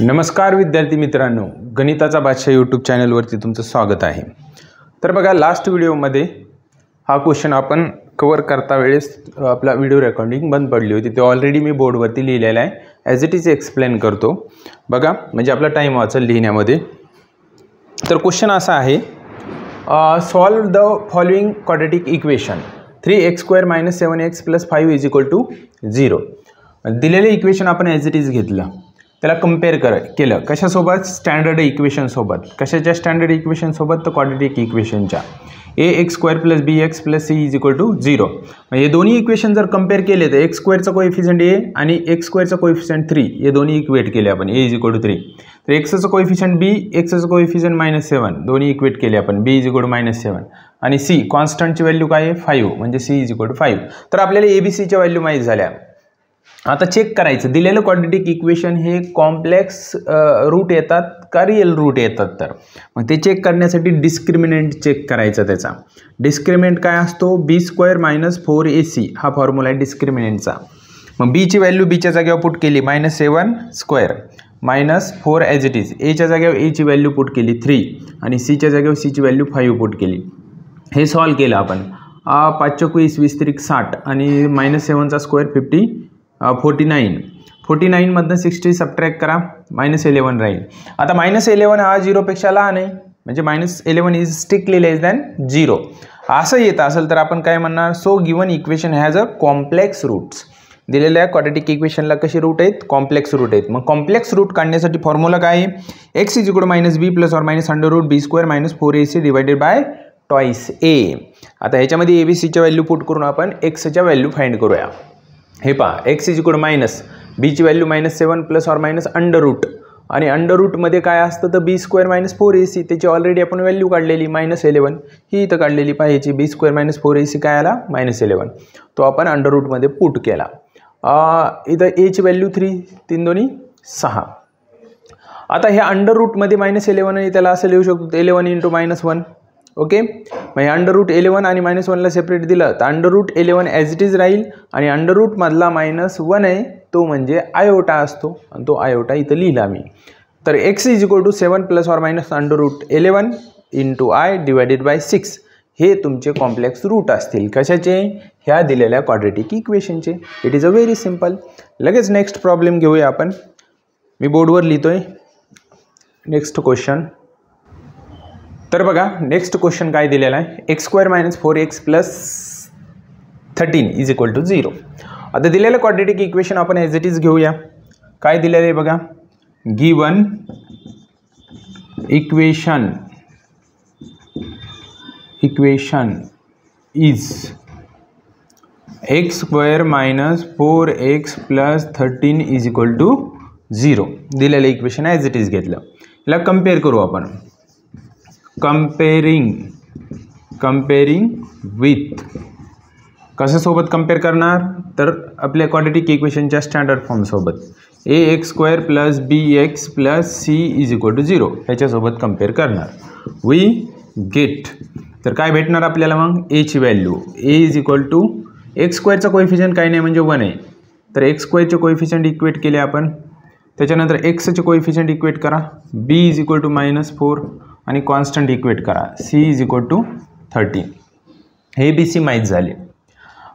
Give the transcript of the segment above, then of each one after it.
नमस्कार विद्यार्थी मित्रांनो, गणिताचा बादशाह यूट्यूब चॅनलवरती तुमचं स्वागत आहे। तर बघा, लास्ट व्हिडिओमध्ये हा क्वेश्चन आपण कव्हर करता वेळेस आपला व्हिडिओ रेकॉर्डिंग बंद पडली होती। ते ऑलरेडी मी बोर्डवरती लिहिलेलं आहे, ॲज इट इज एक्सप्लेन करतो बघा, म्हणजे आपला टाईम वाचेल लिहिण्यामध्ये। तर क्वेश्चन असा आहे, solve the following quadratic equation 3x² - 7x + 5 = 0। दिलेले इक्वेशन आपण ॲज इट इज घेतलं, त्याला कंपेअर केलं कशासोबत? स्टँडर्ड इक्वेशन सोबत। कशाच्या स्टँडर्ड इक्वेशन सोबत? तर क्वाड्रेटिक इक्वेशनच्या। ax² + bx + c = 0। हे दोन्ही इक्वेशन जर कंपेअर केले तर x² चा कोएफिशियंट a आणि x² चा कोएफिशियंट 3 हे दोन्ही इक्वेट केले आपण, a = 3। तर x चा कोएफिशियंट b, x चा कोएफिशियंट -7 दोन्ही इक्वेट केले आपण, b = -7 आणि c कॉन्स्टंटची व्हॅल्यू काय आहे? 5, म्हणजे c = 5। तर आपल्याला abc च्या व्हॅल्यू माहित झाल्या। आता चेक करायचं, दिलेलं क्वाड्रेटिक इक्वेशन हे कॉम्प्लेक्स रूट येतात का रियल रूट येतात? तर मग ते चेक करण्यासाठी डिस्क्रिमिनंट चेक करायचा। त्याचा डिस्क्रिमिनंट काय असतो? b² - 4ac हा फॉर्म्युला आहे डिस्क्रिमिनंटचा। मग b ची व्हॅल्यू b च्या जागेवर पुट केली -7² -4 ॲज इट इज, a च्या जागेवर a ची व्हॅल्यू पुट केली 3 आणि c च्या जागेवर c ची व्हॅल्यू 5 पुट केली। हे सॉल्व केलं आपण। 5 × 20 20 × 60 आणि -7 चा स्क्वेअर 49 मधनं 60 सबट्रॅक्ट करा, -11 राहील। आता -11 हा 0 पेक्षा लहान आहे, म्हणजे -11 इज स्ट्रिक्टली लेस दॅन 0 असं येत असेल तर आपण काय म्हणणार? So given equation has a complex roots. दिलेल्या क्वाड्रेटिक इक्वेशनला कशी रूट आहेत? कॉम्प्लेक्स रूट आहेत। मग कॉम्प्लेक्स रूट काढण्यासाठी फॉर्म्युला काय आहे? x = -b + or -√b² - 4ac / twice a। आता ह्याच्यामध्ये abc च्या व्हॅल्यू पुट करून आपण x च्या व्हॅल्यू फाइंड करूया। हे पहा, x = -b ची व्हॅल्यू -7 + or √ आणि मध्ये काय असतं? तर b² - 4ac, त्याची ऑलरेडी आपण व्हॅल्यू काढलेली -11 ही इथं काढलेली पाहिजे। b² - 4ac काय आला? -11, तो आपण मध्ये पुट केला। इथं a ची व्हॅल्यू 3 3 2 6। आता ह्या मध्ये -11 आणि त्याला असं लिहू शकतो 11 × -1, ओके। मग हे √11 आणि -1ला सेपरेट दिलं तर √11 ॲज इट इज राहील आणि मधला -1 आहे तो म्हणजे आयोटा असतो आणि तो आयोटा इथं लिहिला मी। तर x = 7 + or -√11 × I / 6 हे तुमचे कॉम्प्लेक्स रूट असतील। कशाचे? ह्या दिलेल्या क्वाड्रेटिक इक्वेशनचे। It is a very simple. लगेच नेक्स्ट प्रॉब्लेम घेऊया आपण, मी बोर्डवर लिहितोय नेक्स्ट क्वेश्चन। तर बघा, नेक्स्ट क्वेश्चन काय दिलेला आहे? x² - 4x + 13 = 0। आता दिलेलं क्वाड्रेटिक इक्वेशन आपण ॲज इट इज घेऊया। काय दिलेलं आहे बघा? Given equation is x² - 4x + 13 = 0। दिलेलं इक्वेशन ॲज इट इज घेतलं, याला कंपेअर करू आपण। कंपेअरिंग विथ कशासोबत कंपेअर करणार? तर आपल्या क्वाड्रेटिक इक्वेशनच्या स्टँडर्ड फॉर्म सोबत, ax² + bx + c = 0 ह्याच्यासोबत कंपेअर करणार। वी गेट, तर काय भेटणार आपल्याला? मग a ची व्हॅल्यू a = x² चा कोएफिशियंट काही नाही म्हणजे 1 आहे, तर x² चे कोएफिशियंट इक्वेट केले आपण। त्याच्यानंतर x चे कोएफिशियंट इक्वेट करा, b = -4 आणि कॉन्स्टंट इक्वेट करा, c = 13। हे bc माहीत झाले।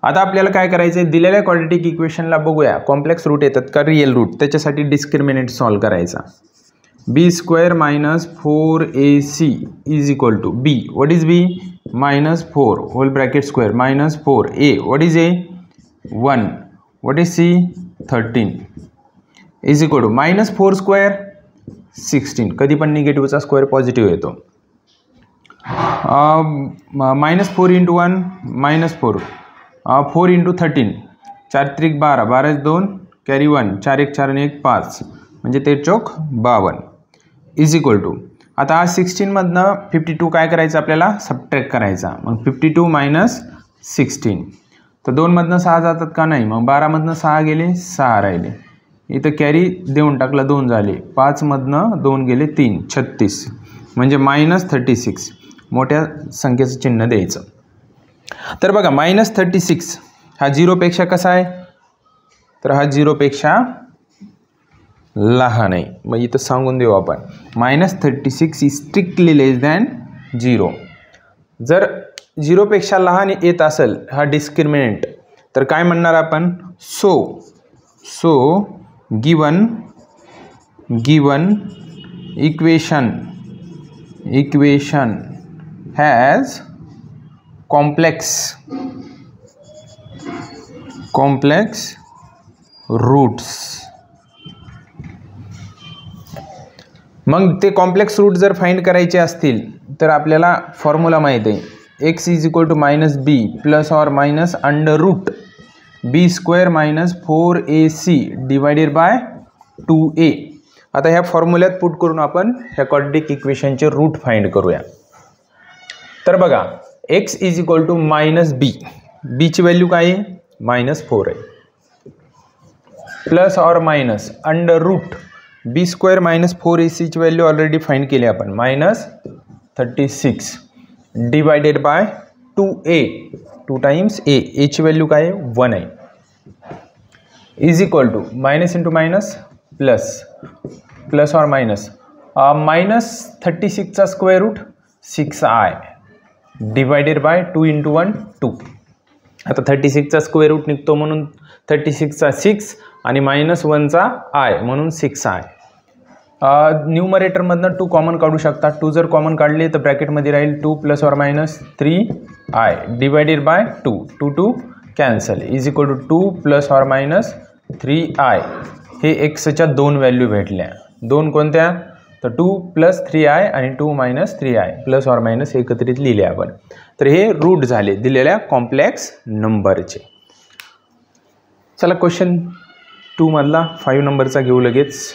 आता आपल्याला काय करायचं आहे? दिलेल्या क्वाड्रेटिक इक्वेशनला बघूया कॉम्प्लेक्स रूट येतात का रियल रूट, त्याच्यासाठी डिस्क्रिमिनंट सॉल्व करायचा। b² - 4ac = b, what is b? -4 whole bracket square -4 a, what is a? 1, what is c? 13 -4² 16। कधी पण निगेटिव्हचा स्क्वेअर पॉझिटिव्ह येतो। -4 × 1 -4 4 × 13 4 × 3 12 12 × 2 कॅरी 1 4 1 4 आणि 1 5 म्हणजे 13 चौक 52 आता हा 16 मधनं 52 काय करायचं आपल्याला? सबट्रॅक्ट करायचा। मग 52 - 16, तर 2 मधनं 6 जातात का? नाही। मग 12 मधनं 6 गेले, 6 राहिले, इथं कॅरी देऊन टाकला 2 झाले, 5 मधनं 2 गेले 3 36 म्हणजे -36, मोठ्या संख्येचं चिन्ह द्यायचं। तर बघा -36 हा 0 पेक्षा कसा आहे? तर हा 0 पेक्षा लहान आहे. मग इथं सांगून देऊ आपण -36 इज स्ट्रिक्टली लेस दॅन 0. जर 0 पेक्षा लहान येत असेल हा डिस्क्रिमिनंट तर काय म्हणणार आपण, so given equation has complex roots. मग ते कॉम्प्लेक्स रूट जर फाइंड करायचे असतील तर आपल्याला फॉर्म्युला माहिती आहे, x is equal to -b plus और minus under root b square minus 4ac divided by 2a. आता ह्या फॉर्म्युल्यात पुट करून आपण ह्या क्वाड्रेटिक इक्वेशनचे रूट फाइंड करूया. तर बघा x is equal to -b, b ची व्हॅल्यू काय आहे -4 आहे, प्लस और minus under root B square minus 4ac ची व्हॅल्यू ऑलरेडी फाइंड केली आपण -36 divided by 2a, 2 times a ची व्हॅल्यू काय आहे 1 आहे, is equal to minus into minus plus और मायनस -36 चा square root 6i divided by 2 into 1 2. आता 36 चा स्क्वेअर रूट निघतो म्हणून 36 चा 6 आणि -1 चा i म्हणून 6i. न्यूमरेटरमधनं 2 कॉमन काढू शकता. 2 जर कॉमन काढले तर ब्रॅकेटमध्ये राहील 2 प्लस और minus 3i divided by 2 cancel is equal to 2 plus और मायनस 3i. हे एक्सच्या 2 व्हॅल्यू भेटल्या. 2 कोणत्या तर 2 प्लस 3i आणि 2 minus 3i plus or minus एकत्रित लिहिले आपण. तर हे रूट झाले दिलेल्या कॉम्प्लेक्स नंबरचे. चला क्वेश्चन 2 मधला 5 नंबरचा घेऊ लगेच.